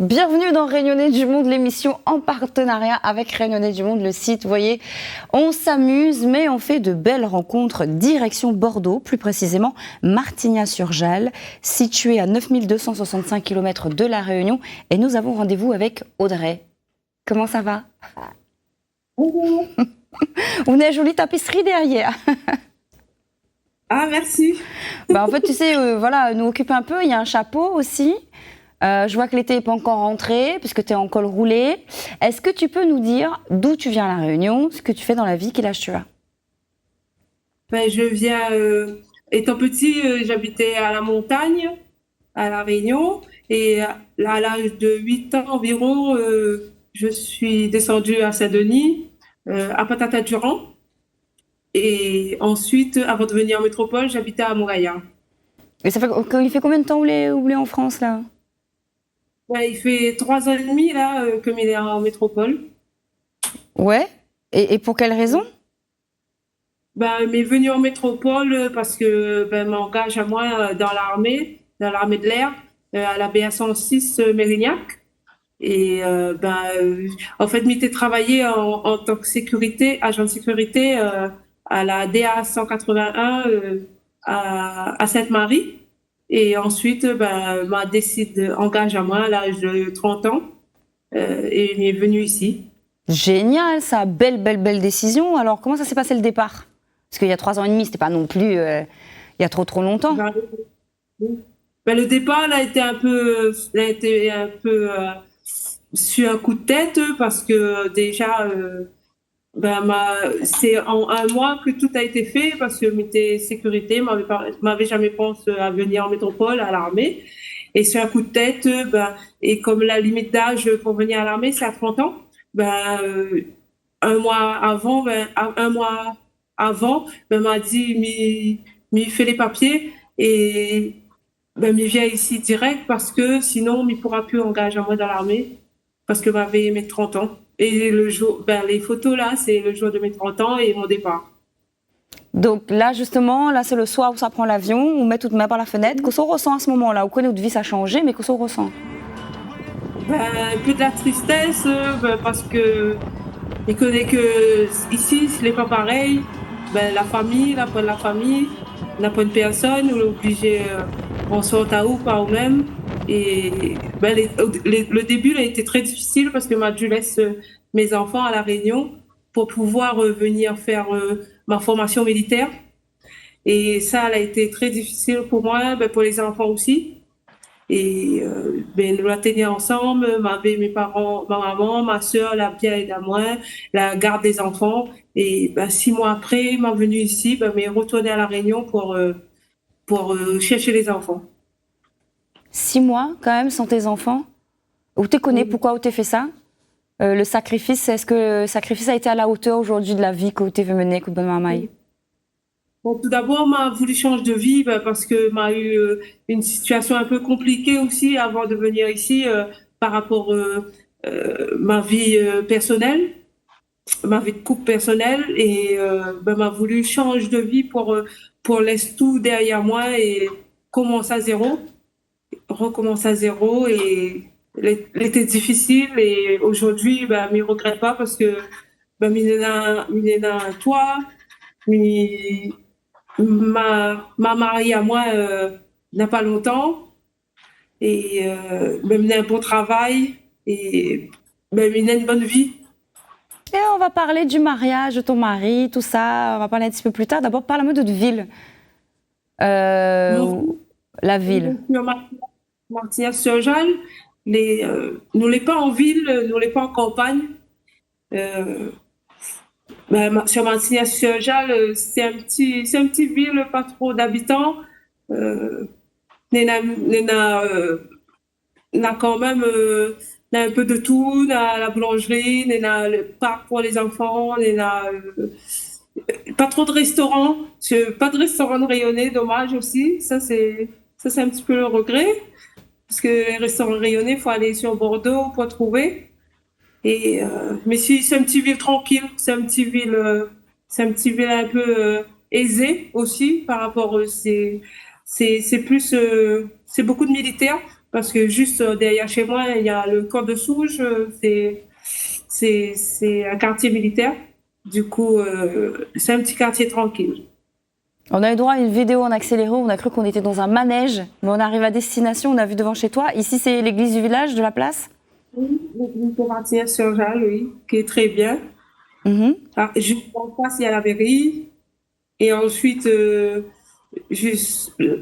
Bienvenue dans Rayonner du Monde, l'émission en partenariat avec Rayonner du Monde, le site. Vous voyez, on s'amuse, mais on fait de belles rencontres. Direction Bordeaux, plus précisément Martignas-sur-Jalles, situé à 9265 km de La Réunion. Et nous avons rendez-vous avec Audrey. Comment ça va? Bonjour. On a une jolie tapisserie derrière. Ah, merci. En fait, tu sais, voilà, nous occupe un peu. Il y a un chapeau aussi. Je vois que l'été n'est pas encore rentré, puisque tu es en col roulé. Est-ce que tu peux nous dire d'où tu viens à La Réunion, ce que tu fais dans la vie, quel âge tu as? Je viens, étant petit, j'habitais à la montagne, à La Réunion. Et là, à l'âge de 8 ans environ, je suis descendue à Saint-Denis, à Patata-Durand. Et ensuite, avant de venir en métropole, j'habitais à Mouraïa. Et il fait combien de temps vous voulez en France, là? Il fait 3 ans et demi, là, comme il est en métropole. Ouais. Et pour quelle raison? Il m'est venu en métropole parce que m'engage à moi dans l'armée de l'air, à la BA-106 Mérignac. Et en fait, m'était travaillé en tant que agent de sécurité à la DA 181 à Sainte-Marie. Et ensuite, m'a décidé, engage à moi à l'âge de 30 ans et il est venu ici. Génial, ça, belle décision. Alors, comment ça s'est passé le départ? Parce qu'il y a 3 ans et demi, c'était pas non plus il y a trop longtemps. Le départ là, a été un peu sur un coup de tête parce que déjà, c'est en un mois que tout a été fait parce que m'était sécurité m'avait jamais pensé à venir en métropole à l'armée. Et sur un coup de tête, et comme la limite d'âge pour venir à l'armée, c'est à 30 ans, un mois avant, m'a dit, m'y fait les papiers et m'y vient ici direct parce que sinon, m'y pourra plus engager à moi dans l'armée parce que m'avait mes 30 ans. Et le jour, les photos là, c'est le jour de mes 30 ans et mon départ. Donc là, justement, là, c'est le soir où ça prend l'avion, on met toute main par la fenêtre. Qu'est-ce qu'on ressent à ce moment-là? Ou que notre vie, ça a changé, mais qu'est-ce qu'on ressent? Un peu de la tristesse parce que je connais que ici, ce n'est pas pareil. La famille, la famille, n'a pas une personne, on est obligé, on sort à où par nous-mêmes. Et le début a été très difficile parce que m'a dû laisser mes enfants à La Réunion pour pouvoir venir faire ma formation militaire. Et ça, elle a été très difficile pour moi, pour les enfants aussi. Et nous la tenions ensemble, mes parents, ma maman, ma soeur, la bien aidé à moi, la garde des enfants. Et 6 mois après, m'a venu ici, m'est retourné à La Réunion pour chercher les enfants. 6 mois, quand même, sans tes enfants? Où tu connais pourquoi tu fait ça? Le sacrifice, est-ce que le sacrifice a été à la hauteur aujourd'hui de la vie que tu veux mener, que bonne maman? Bon, tout d'abord, m'a voulu changer de vie parce que m'a eu une situation un peu compliquée aussi avant de venir ici par rapport ma vie personnelle, ma vie de couple personnelle et m'a voulu changer de vie pour laisser tout derrière moi et commencer à zéro, recommencer à zéro et l'été difficile et aujourd'hui m'y regrette pas parce que m'y un toit, ma mariée à moi n'a pas longtemps et même un bon travail et même une bonne vie. Et on va parler du mariage de ton mari, tout ça. On va parler un petit peu plus tard. D'abord, parle-moi de notre ville. La ville. Martignas-sur-Jalles, nous n'est pas en ville, nous n'est pas en campagne. Sur Martignas-sur-Jalles, c'est un petit ville, pas trop d'habitants. On a quand même un peu de tout, on a la boulangerie, on a le parc pour les enfants, on a pas trop de restaurants, pas de restaurants de rayonnés, dommage aussi. Ça c'est un petit peu le regret parce que les restaurants rayonnés, il faut aller sur Bordeaux pour trouver. Et mais si c'est un petit ville tranquille, c'est un petit ville un peu aisé aussi par rapport c'est plus c'est beaucoup de militaires parce que juste derrière chez moi, il y a le camp de Souges, c'est un quartier militaire. Du coup, c'est un petit quartier tranquille. On a eu droit à une vidéo en accéléré, on a cru qu'on était dans un manège, mais on arrive à destination, on a vu devant chez toi. Ici, c'est l'église du village, de la place? Oui, l'église de Martyr-sur-Jalles, oui, qui est très bien. Juste en face, il y a la mairie. Et ensuite, juste là,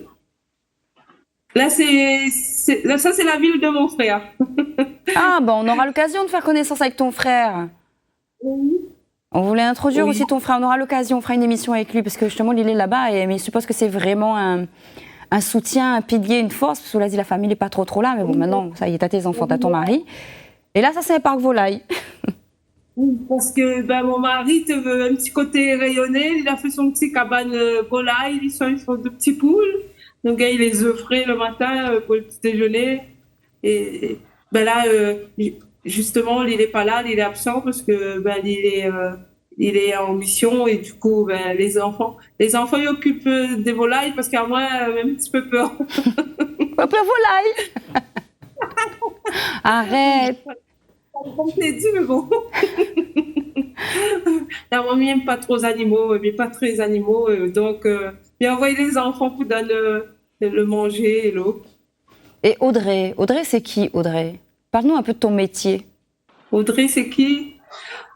là, ça, c'est la ville de mon frère. Ah, bon, on aura l'occasion de faire connaissance avec ton frère. Oui. On voulait introduire Oui. aussi ton frère, on aura l'occasion, on fera une émission avec lui, parce que justement, il est là-bas, mais je suppose que c'est vraiment un soutien, un pilier, une force, parce qu'on l'a dit, la famille n'est pas trop là, mais bon, maintenant, ça y est, t'as tes enfants, t'as ton mari. Et là, ça, c'est un parc volaille. Oui, parce que ben, mon mari te veut un petit côté rayonné. Il a fait son petit cabane volaille. Ils sont de petits poules. Donc, il les œufs frais le matin pour le petit déjeuner. Et ben là, justement, il n'est pas là, il est absent parce que ben, il est en mission et du coup, ben, les enfants, ils occupent des volailles parce qu'à moi, un petit peu peur. Un peu volaille. Arrête. C'est dur, mais bon. La mamie n'aime pas trop les animaux, mais pas très animaux. Donc, j'ai envoyé les enfants pour donner le manger et l'eau. Et Audrey, c'est qui, Audrey? Parle-nous un peu de ton métier. Audrey, c'est qui?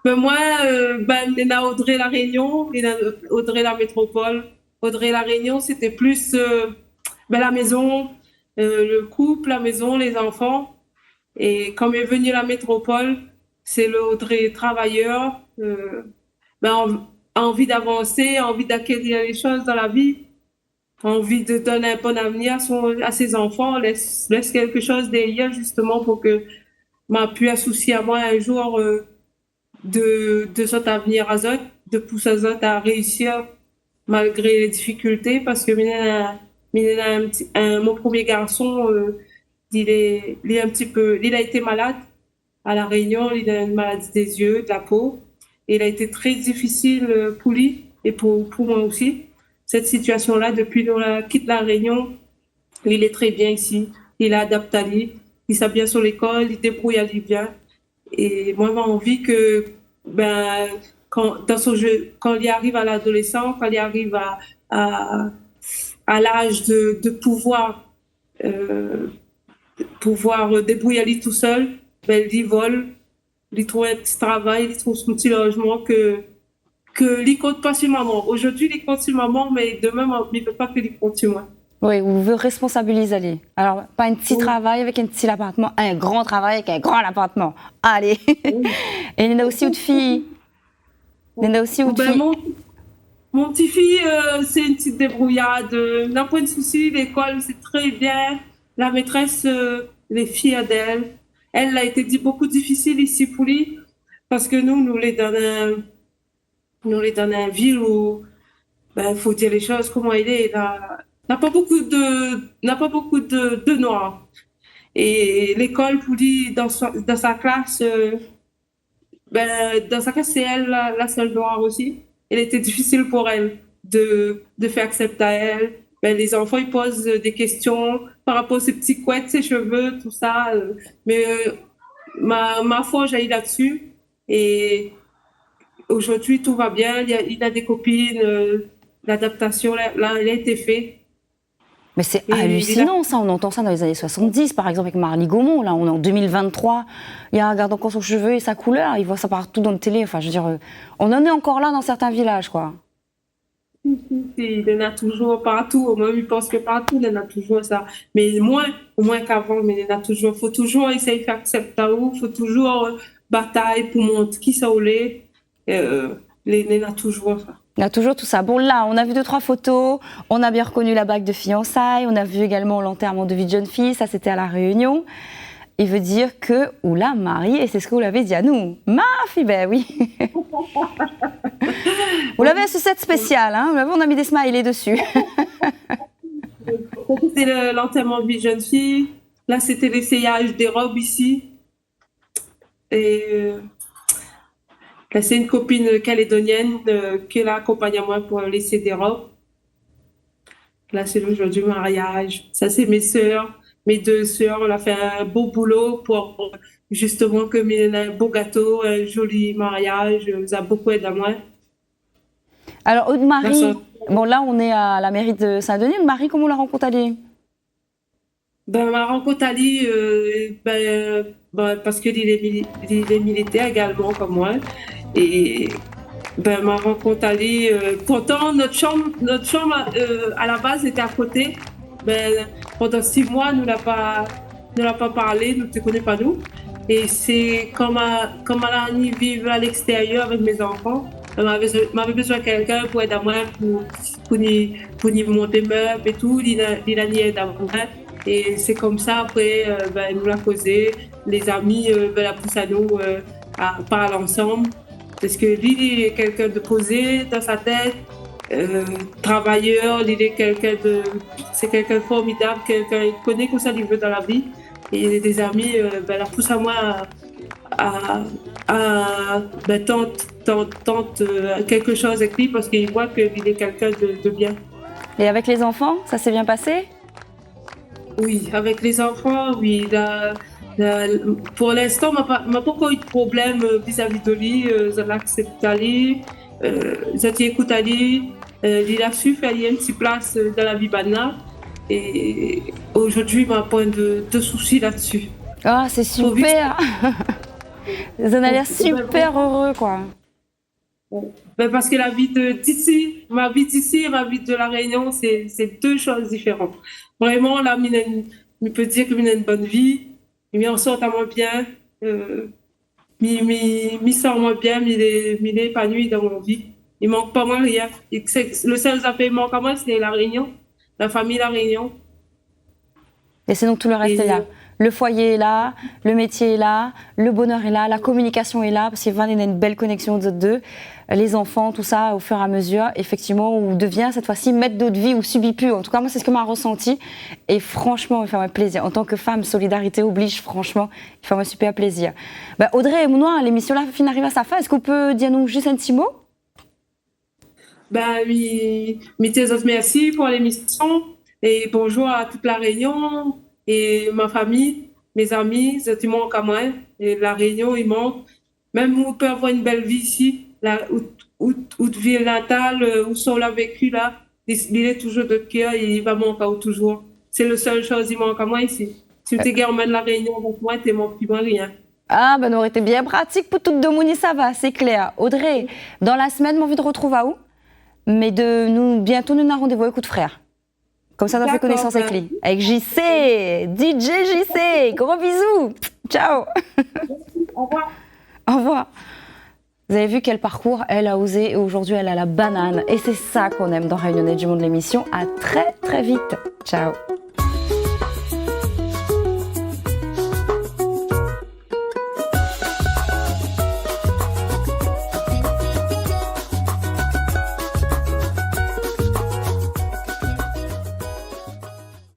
Ben moi, il y a Audrey La Réunion, il y a Audrey La Métropole. Audrey La Réunion, c'était plus la maison, le couple, la maison, les enfants. Et quand est venue la métropole, c'est le Audrey travailleur, envie d'avancer, envie d'acquérir les choses dans la vie, envie de donner un bon avenir à ses enfants, laisse quelque chose derrière justement pour que m'a pu associer à moi un jour de cet avenir à eux, de pousser eux à réussir malgré les difficultés parce que mon premier garçon, il est un petit peu, il a été malade à La Réunion, il a une maladie des yeux, de la peau. Et il a été très difficile pour lui et pour moi aussi. Cette situation-là, depuis qu'on quitte La Réunion, il est très bien ici. Il est adapté à lui. Il s'est bien sur l'école, il débrouille à lui bien. Et moi, j'ai envie que, ben, dans son jeu, quand il arrive à l'adolescent, quand il arrive à, à l'âge de pouvoir débrouiller à lui tout seul, ben, il vole, il trouve un petit travail, il trouve son petit logement que il compte pas sur maman. Aujourd'hui, il compte sur maman, mais demain, il ne veut pas qu'il compte sur moi. Oui, vous veut responsabiliser. Alors, pas un petit travail avec un petit appartement, un grand travail avec un grand appartement. Allez. Et il y en a aussi une fille. Mon petit-fille, c'est une petite débrouillade. N'a pas de souci, l'école, c'est très bien. La maîtresse, les filles d'elle. Elle a été beaucoup difficile ici pour lui parce que nous les dans une ville où, ben, faut dire les choses comment il est. N'a pas beaucoup de noirs. Et l'école, pour lui, dans sa classe, dans sa classe, c'est elle la seule noire aussi. Elle était difficile pour elle de faire accepter à elle. Ben, les enfants, ils posent des questions par rapport à ses petits couettes, ses cheveux, tout ça. Mais ma foi, j'ai là-dessus. Et aujourd'hui, tout va bien. Il a des copines. L'adaptation, là, elle a été faite. Mais c'est hallucinant, ça. On entend ça dans les années 70, par exemple, avec Marly Gaumont. Là, on est en 2023. Il regarde encore son cheveu et sa couleur. Il voit ça partout dans la télé. Enfin, je veux dire, on en est encore là dans certains villages, quoi. Il y en a toujours partout. Même il pense que partout, il y en a toujours ça. Mais moins qu'avant, mais il y en a toujours. Il faut toujours essayer de faire accepter. Il faut toujours batailler pour montrer qui ça l'est. Il y en a toujours ça. Il y a toujours tout ça. Bon, là, on a vu 2-3 photos. On a bien reconnu la bague de fiançailles. On a vu également l'enterrement de vie de jeune fille. Ça, c'était à La Réunion. Il veut dire que, oula, Marie, et c'est ce que vous l'avez dit à nous. Ma fille, ben oui. Vous l'avez un sucette spécial, hein. On a mis des smileys dessus. C'était l'enterrement de vie de jeune fille. Là, c'était l'essayage des robes ici. Et là, c'est une copine calédonienne qui l'a accompagnée à moi pour laisser des robes. Là, c'est le jour du mariage. Ça, c'est mes sœurs. mes deux sœurs, on a fait un beau boulot pour justement que ait un beau gâteau, un joli mariage. Ça a beaucoup aidé à moi. Alors, Dans Aude-Marie, bon là on est à la mairie de Saint-Denis. Aude-Marie, comment la rencontre allée? Ben, ma rencontre Ali, parce qu'il il est militaire également comme moi. Et ben, ma rencontre Ali, pourtant notre chambre à la base était à côté. Ben, pendant 6 mois, nous l'a pas parlé, nous ne te connaissons pas nous. Et c'est comme elle a vivre à l'extérieur avec mes enfants. Elle m'avait besoin de quelqu'un pour aider à moi, pour y monter meubles et tout. Il a ni aide à moi. Et c'est comme ça, après, ben, nous l'a causé. Les amis ben, la poussent à nous à parler ensemble. Parce que lui, il est quelqu'un de posé dans sa tête, travailleur, c'est quelqu'un de formidable, quelqu'un qui connaît que ça il veut dans la vie. Et des amis, ben, la poussent à moi ben, tente quelque chose avec lui parce qu'il voit qu'il est quelqu'un de bien. Et avec les enfants, ça s'est bien passé? Oui, avec les enfants, oui. Pour l'instant, m'a pas encore eu de problème vis-à-vis de lui. Je l'accepte Ali, je écoute Ali. Il a su faire une petite place dans la vie banale. Et aujourd'hui, il m'a pas de soucis là-dessus. Ah, c'est super! Vous en avez l'air super heureux, quoi. Ben parce que la vie d'ici, ma vie d'ici et ma vie de la Réunion, c'est deux choses différentes. Vraiment, là, je peux dire que j'ai une bonne vie, il en sort à moi bien, il sort moi bien, il est épanoui dans mon vie. Il manque pas moi rien. Le seul affaire qui manque à moi, c'est la Réunion, la famille La Réunion. Et sinon, tout le reste est là. Le foyer est là, le métier est là, le bonheur est là, la communication est là, parce qu'il y a une belle connexion entre deux. Les enfants, tout ça, au fur et à mesure, effectivement, on devient cette fois-ci maître d'autre vie ou subit plus. En tout cas, moi, c'est ce que m'a ressenti. Et franchement, il fait plaisir. En tant que femme, solidarité oblige, franchement, il fait un super plaisir. Ben, Audrey et Mounoir, l'émission là arrive à sa fin. Est-ce qu'on peut dire nous juste un petit mot? Ben oui, merci pour l'émission et bonjour à toute la Réunion et ma famille, mes amis, tout manque à moi. Et la Réunion, il manque. Même où on peut avoir une belle vie ici, là, où de ville natale, où sont l'a vécu là, il est toujours de cœur et il va manquer toujours. C'est la seule chose qui manque à moi ici. Si tu emmènes la Réunion avec moi, tu manques plus rien. Ah, ben, on aurait été bien pratique pour toute Domoni, ça va, c'est clair. Audrey, dans la semaine, mon envie de retrouver à où? Mais bientôt, nous avons rendez-vous avec Coup de Frère. Comme ça, on a fait connaissance avec lui. Avec JC, DJ JC. Gros bisous. Ciao. Au revoir. Au revoir. Vous avez vu quel parcours elle a osé et aujourd'hui, elle a la banane. Et c'est ça qu'on aime dans Réunionnais du Monde, l'émission. À très, très vite. Ciao.